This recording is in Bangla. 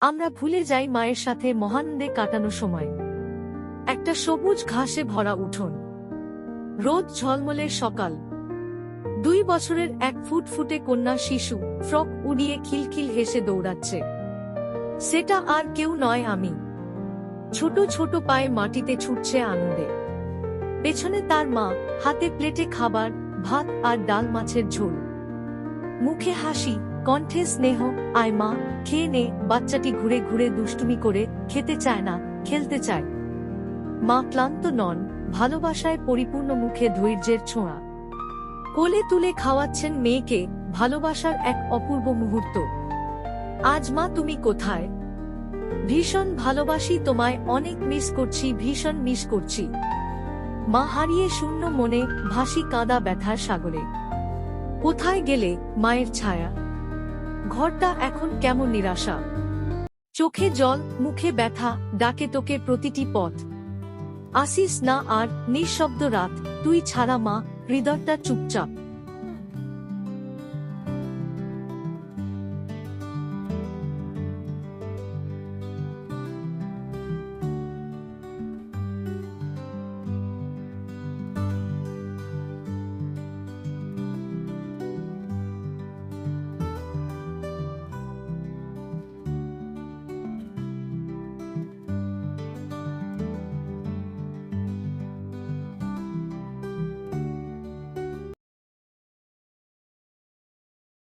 আমরা ভুলে যাই মায়ের সাথে মহানন্দে কাটানো সময়। একটা সবুজ ঘাসে ভরা উঠোন, রোদ ঝলমলে সকাল, 2 বছরের এক ফুটফুটে কন্যা শিশু ফ্রক উড়িয়ে খিলখিল হেসে দৌড়াচ্ছে। সেটা আর কেউ নয়, আমি। ছোট ছোট পায়ে মাটিতে ছুটছে আনন্দে। পেছনে তার মা, হাতে প্লেটে খাবার, ভাত আর ডাল মাছের ঝোল, মুখে হাসি, কণ্ঠে স্নেহ। আয় মা, খেয়ে নে। বাচ্চাটি ঘুরে ঘুরে দুষ্টুমি করে, খেতে চায় না, খেলতে চায়। মা ক্লান্ত নন, ভালোবাসায় পরিপূর্ণ, মুখে ধৈর্যের ছোঁয়া। কোলে তুলে খাওয়াচ্ছেন মেয়েকে, ভালোবাসার এক অপূর্ব মুহূর্ত। আজ মা তুমি কোথায়? ভীষণ ভালোবাসি তোমায়, অনেক মিস করছি, ভীষণ মিস করছি। মা হারিয়ে শূন্য মনে, ভাসি কাঁদা ব্যথার সাগরে। কোথায় গেলে মায়ের ছায়া? ঘরটা এখন কেমন নিরাশা। চোখে জল, মুখে ব্যথা, ডাকে তোকে প্রতিটি পথ। আসিস না আর, নিঃশব্দ রাত, তুই ছাড়া মা, হৃদয়টা চুপচাপ।